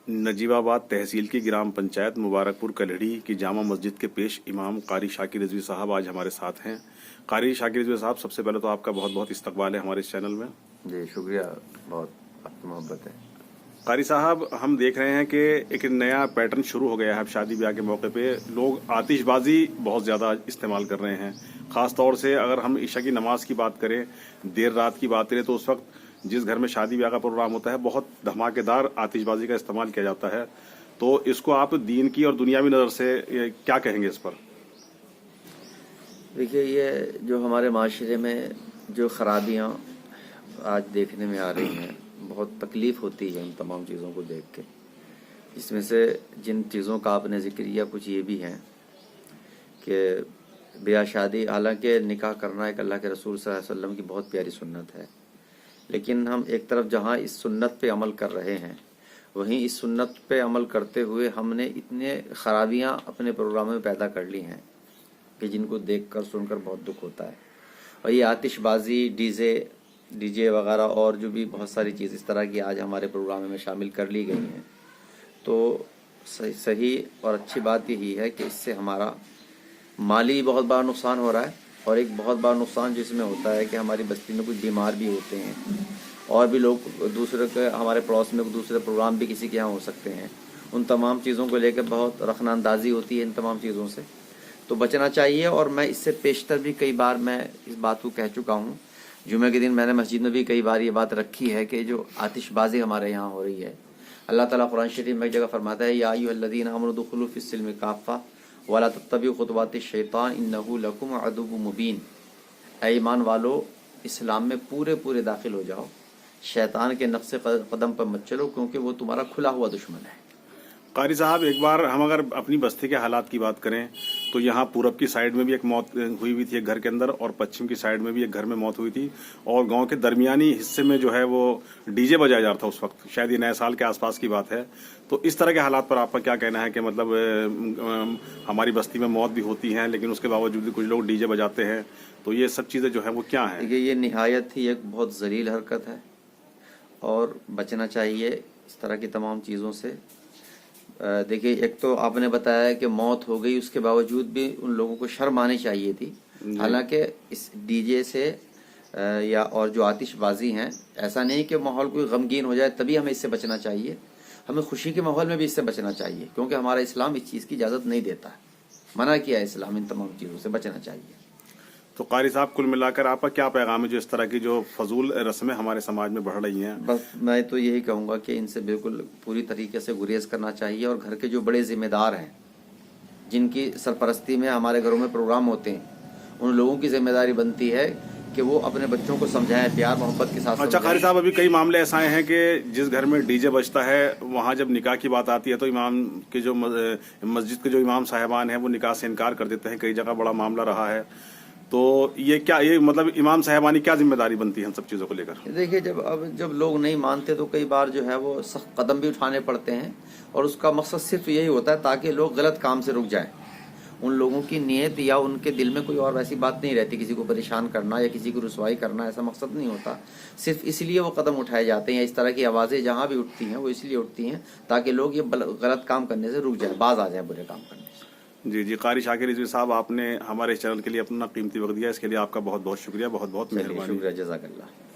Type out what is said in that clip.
नजीब आबाद तहसील की ग्राम पंचायत मुबारकपुर कलहड़ी की जामा मस्जिद के पेश इमाम कारी शाकिर रिजवी साहब आज हमारे साथ हैं। कारी शाकिर रिजवी साहब, सबसे पहले तो आपका बहुत बहुत इस्तकबाल है हमारे इस चैनल में। जी शुक्रिया, बहुत आपकी मोहब्बत है। कारी साहब, हम देख रहे हैं कि एक नया पैटर्न शुरू हो गया है। अब शादी ब्याह के मौके पे लोग आतिशबाजी बहुत ज़्यादा इस्तेमाल कर रहे हैं। ख़ास तौर से अगर हम ईशा की नमाज की बात करें, देर रात की बात करें, तो उस वक्त जिस घर में शादी ब्याह का प्रोग्राम होता है बहुत धमाकेदार आतिशबाजी का इस्तेमाल किया जाता है। तो इसको आप दीन की और दुनियावी नज़र से क्या कहेंगे इस पर? देखिए, ये जो हमारे माशरे में जो खराबियाँ आज देखने में आ रही हैं, बहुत तकलीफ़ होती है इन तमाम चीज़ों को देख के। इसमें से जिन चीज़ों का आपने जिक्र किया, कुछ ये भी हैं कि ब्याह शादी, हालांकि निकाह करना एक अल्लाह के रसूल सल्लल्लाहु अलैहि वसल्लम की बहुत प्यारी सुन्नत है, लेकिन हम एक तरफ जहाँ इस सुन्नत पे अमल कर रहे हैं, वहीं इस सुन्नत पे अमल करते हुए हमने इतने खराबियाँ अपने प्रोग्राम में पैदा कर ली हैं कि जिनको देखकर सुनकर बहुत दुख होता है। और ये आतिशबाजी, डीजे वगैरह और जो भी बहुत सारी चीज़ इस तरह की आज हमारे प्रोग्राम में शामिल कर ली गई हैं, तो सही और अच्छी बात यही है कि इससे हमारा माली बहुत बड़ा नुकसान हो रहा है, और एक बहुत बड़ा नुकसान जिसमें होता है कि हमारी बस्ती में कुछ बीमार भी होते हैं, और भी लोग दूसरे के, हमारे पड़ोस में दूसरे प्रोग्राम भी किसी के यहाँ हो सकते हैं। उन तमाम चीज़ों को लेकर बहुत रखनाअंदाजी होती है। इन तमाम चीज़ों से तो बचना चाहिए। और मैं इससे पेशतर भी कई बार मैं इस बात को कह चुका हूँ। जुमे के दिन मैंने मस्जिद में भी कई बार ये बात रखी है कि जो आतिशबाजी हमारे यहाँ हो रही है, अल्लाह ताला कुरान शरीफ में एक जगह फरमाता है, या अय्युहल्लज़ीना आमनू दुखुलू फिस्सिल्मि काफ़ा वला तत्तबिउ खुतवाति शैतान इन्नहु लकुम अदुव्वुम मुबीन। ऐ ईमान वालो, इस्लाम में पूरे पूरे दाखिल हो जाओ, शैतान के नक्शे कदम पर मत चलो, क्योंकि वो तुम्हारा खुला हुआ दुश्मन है। कारी साहब, एक बार हम अगर अपनी बस्ती के हालात की बात करें तो यहाँ पूरब की साइड में भी एक मौत हुई थी एक घर के अंदर, और पश्चिम की साइड में भी एक घर में मौत हुई थी, और गांव के दरमियानी हिस्से में जो है वो डीजे बजाया जा रहा था उस वक्त। शायद ये नए साल के आसपास की बात है। तो इस तरह के हालात पर आपका क्या कहना है कि मतलब हमारी बस्ती में मौत भी होती हैं, लेकिन उसके बावजूद भी कुछ लोग डीजे बजाते हैं, तो ये सब चीज़ें जो है वो क्या हैं? ये निहायत ही एक बहुत ज़लील हरकत है, और बचना चाहिए इस तरह की तमाम चीज़ों से। देखिए, एक तो आपने बताया कि मौत हो गई, उसके बावजूद भी उन लोगों को शर्म आनी चाहिए थी। हालांकि इस डीजे से या और जो आतिशबाजी हैं, ऐसा नहीं कि माहौल कोई गमगीन हो जाए तभी हमें इससे बचना चाहिए। हमें खुशी के माहौल में भी इससे बचना चाहिए, क्योंकि हमारा इस्लाम इस चीज़ की इजाज़त नहीं देता है। मना किया है इस्लाम, इन तमाम चीज़ों से बचना चाहिए। तो कारी साहब, कुल मिलाकर आपका क्या पैगाम है जो इस तरह की जो फजूल रस्में हमारे समाज में बढ़ रही हैं? बस मैं तो यही कहूँगा कि इनसे बिल्कुल पूरी तरीके से गुरेज करना चाहिए, और घर के जो बड़े जिम्मेदार हैं, जिनकी सरपरस्ती में हमारे घरों में प्रोग्राम होते हैं, उन लोगों की जिम्मेदारी बनती है कि वो अपने बच्चों को समझाएं, प्यार मोहब्बत के साथ। अच्छा कारी साहब, अभी कई मामले ऐसे आए हैं कि जिस घर में डीजे बजता है, वहाँ जब निकाह की बात आती है तो इमाम के जो मस्जिद के जो इमाम साहिबान हैं वो निकाह से इनकार कर देते हैं। कई जगह बड़ा मामला रहा है। तो ये क्या, ये मतलब इमाम साहिबानी क्या जिम्मेदारी बनती है इन सब चीज़ों को लेकर? देखिए, जब लोग नहीं मानते तो कई बार जो है वो सख्त कदम भी उठाने पड़ते हैं, और उसका मकसद सिर्फ यही होता है ताकि लोग गलत काम से रुक जाएं। उन लोगों की नीयत या उनके दिल में कोई और वैसी बात नहीं रहती, किसी को परेशान करना या किसी को रुसवाई करना, ऐसा मकसद नहीं होता। सिर्फ इसलिए वो कदम उठाए जाते हैं। इस तरह की आवाज़ें जहाँ भी उठती हैं वो इसलिए उठती हैं ताकि लोग ये गलत काम करने से रुक जाए, बाज आ जाए बुरे काम करने से। जी, कारी शाकिर रिजवी साहब, आपने हमारे चैनल के लिए अपना कीमती वक्त दिया, इसके लिए आपका बहुत बहुत शुक्रिया, बहुत बहुत मेहरबानी। शुक्रिया, जज़ाकल्लाह।